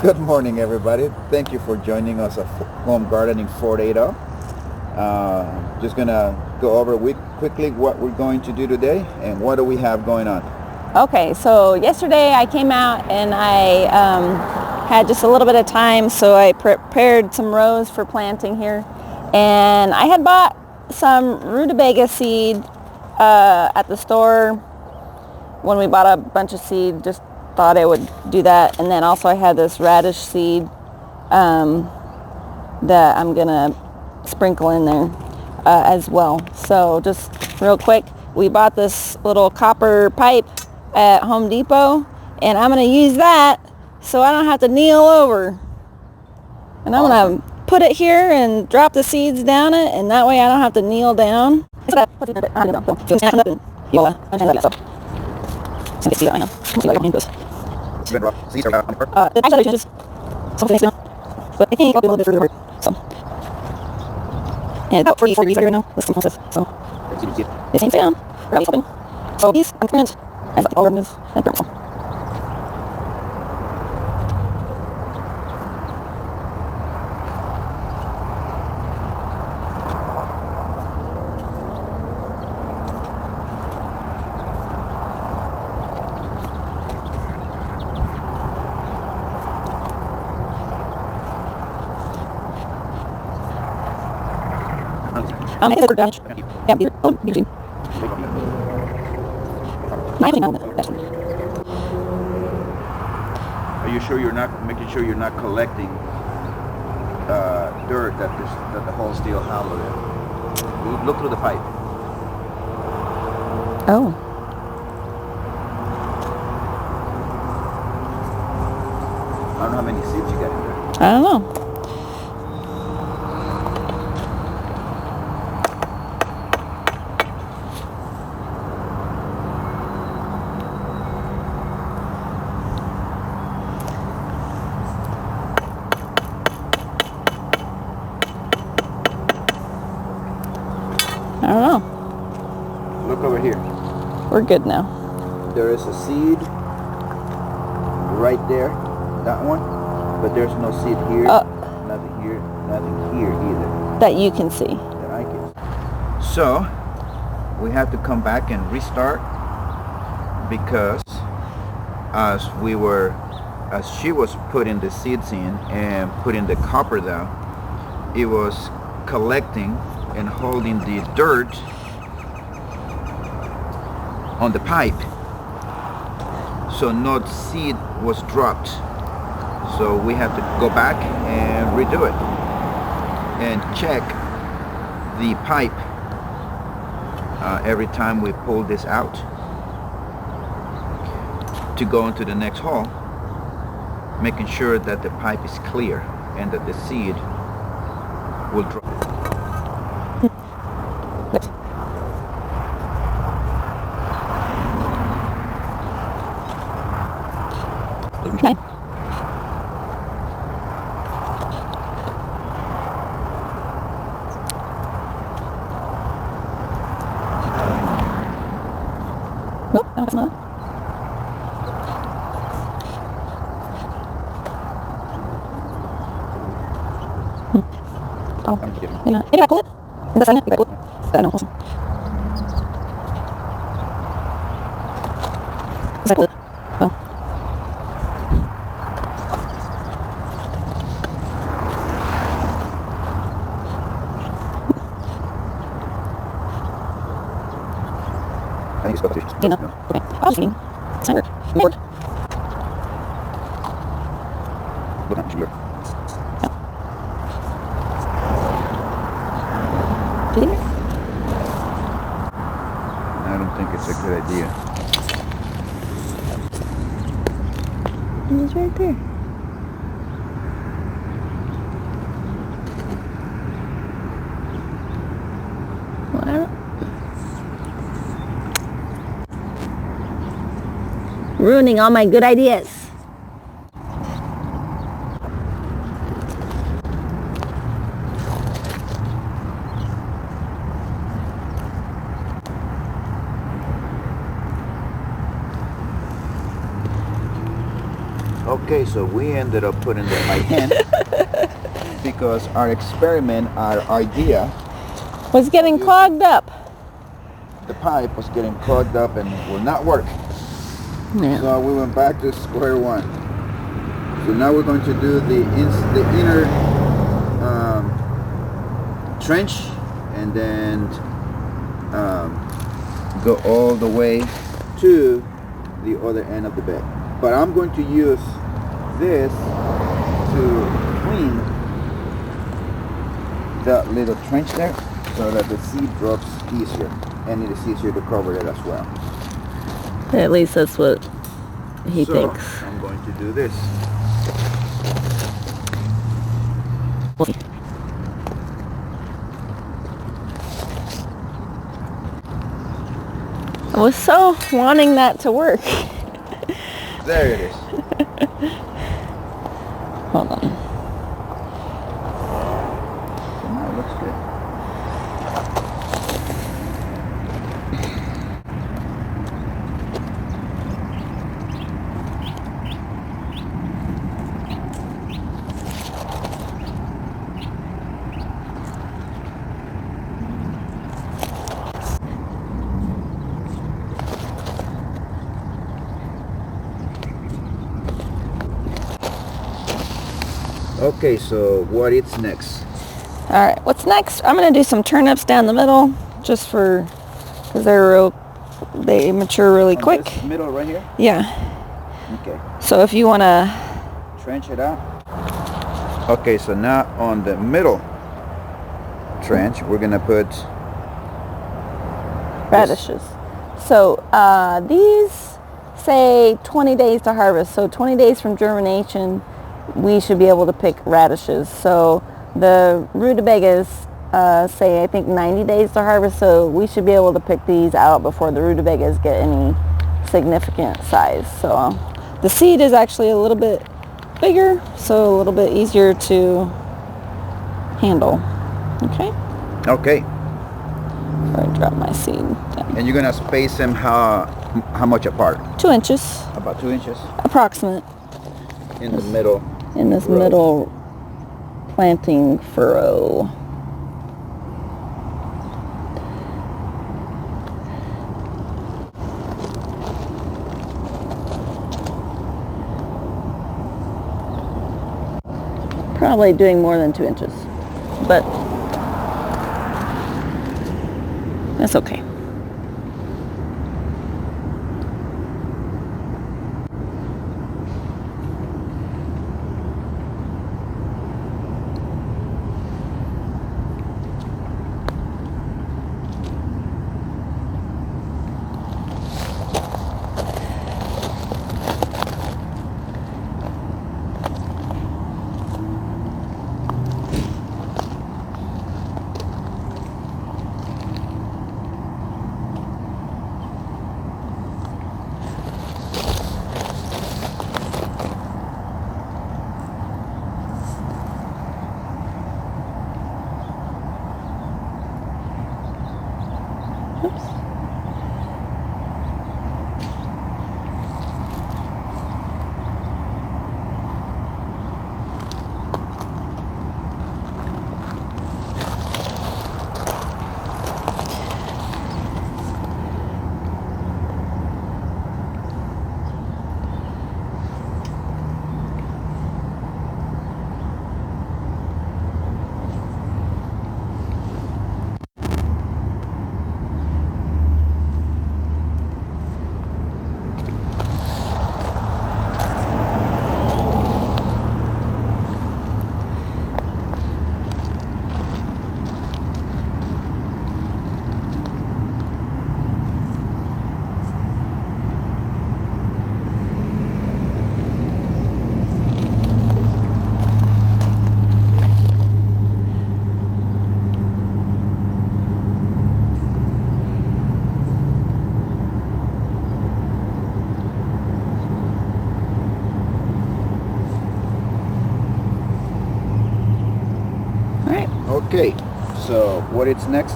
Good morning, everybody. Thank you for joining us at Home Gardening 480. Just gonna go over quickly what we're going to do today and what do we have going on. Okay, so yesterday I came out and I had just a little bit of time, so I prepared some rows for planting here. And I had bought some Rutabaga seed at the store when we bought a bunch of seed. Just thought I would do that. And then also I had this radish seed that I'm gonna sprinkle in there as well. So just real quick, we bought this little copper pipe at Home Depot, and I'm gonna use that so I don't have to kneel over. And I'm gonna put it here and drop the seeds down it, and that way I don't have to kneel down. But I think I'll be a little bit further. So, and about 44 degrees right now. Let's come this. So, it seems down. Rally's open. So these are current. I like all of this and purple. It's a damage. Yeah, beer. Oh, beer too. Are you sure you're not making sure you're not collecting dirt that the hole's still hollow there? Look through the pipe. Oh. I don't know how many seeds you got in there. I don't know. I don't know. Look over here. We're good now. There is a seed right there, that one, but there's no seed here, nothing here, nothing here either. That you can see. That I can. So we have to come back and restart because as she was putting the seeds in and putting the copper down, it was collecting and holding the dirt on the pipe, so no seed was dropped. So we have to go back and redo it and check the pipe every time we pull this out to go into the next hole, making sure that the pipe is clear and that the seed will drop. Okay. Nope, that's not. Oh, maybe I pull it. Is that maybe I pull it? No, awesome. Is that pull it? Oh. I think it's supposed to. Okay. I was thinking. It's not weird. Look at you. I don't think it's a good idea. It's right there. Well, ruining all my good ideas. Okay. Okay, so we ended up putting them by hand because our experiment, our idea, was getting clogged up. the pipe was getting clogged up and will not work. Yeah. So we went back to square one. So now we're going to do the inner trench and then go all the way to the other end of the bed. But I'm going to use this to clean that little trench there so that the seed drops easier, and it is easier to cover it as well. At least that's what he thinks. I'm going to do this. I was so wanting that to work. There it is. Hold on. Now it looks good. Okay, so what is next? All right, what's next? I'm gonna do some turnips down the middle, just because they mature really quick. This middle right here? Yeah. Okay. So if you wanna Trench it out. Okay, so now on the middle trench, we're gonna put radishes. So these say 20 days to harvest. So 20 days from germination, we should be able to pick radishes. So the rutabagas say I think 90 days to harvest. So we should be able to pick these out before the rutabagas get any significant size. So the seed is actually a little bit bigger, so a little bit easier to handle. Okay. Okay. Before I drop my seed down. And you're gonna space them how much apart? 2 inches. About 2 inches Approximate. in the middle. In this row. middle planting furrow. Probably doing more than 2 inches, but that's okay. Okay, so what is next?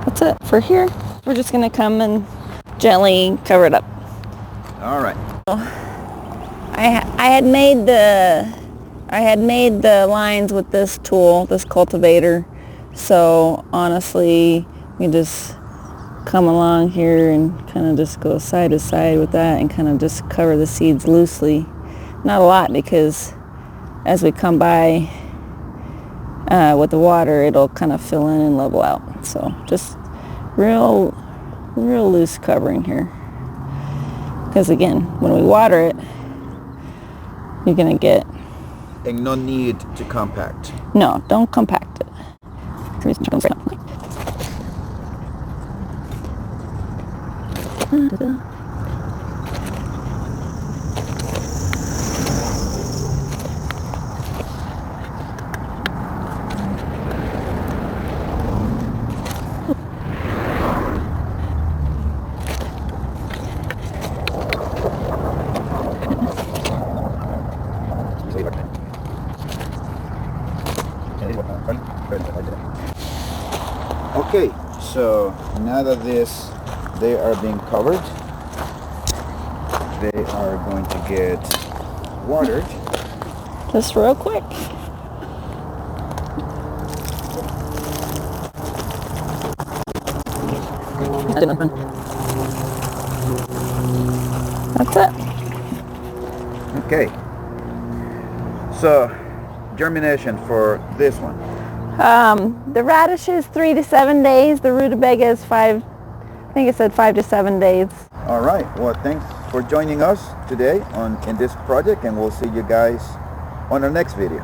That's it for here. We're just gonna come and gently cover it up. All right. I I had made the lines with this tool, this cultivator. So honestly, we just come along here and kind of just go side to side with that and kind of just cover the seeds loosely. Not a lot, because as we come by with the water, it'll kind of fill in and level out. So just real loose covering here. Because again, when we water it, you're going to get... And no need to compact. No, don't compact it. Okay, so now that they are being covered, they are going to get watered. Just real quick. That's it. Okay, so germination for this one. The radish is 3 to 7 days. The rutabaga is 5, I think it said 5 to 7 days. All right, well, thanks for joining us today in this project, and we'll see you guys on our next video.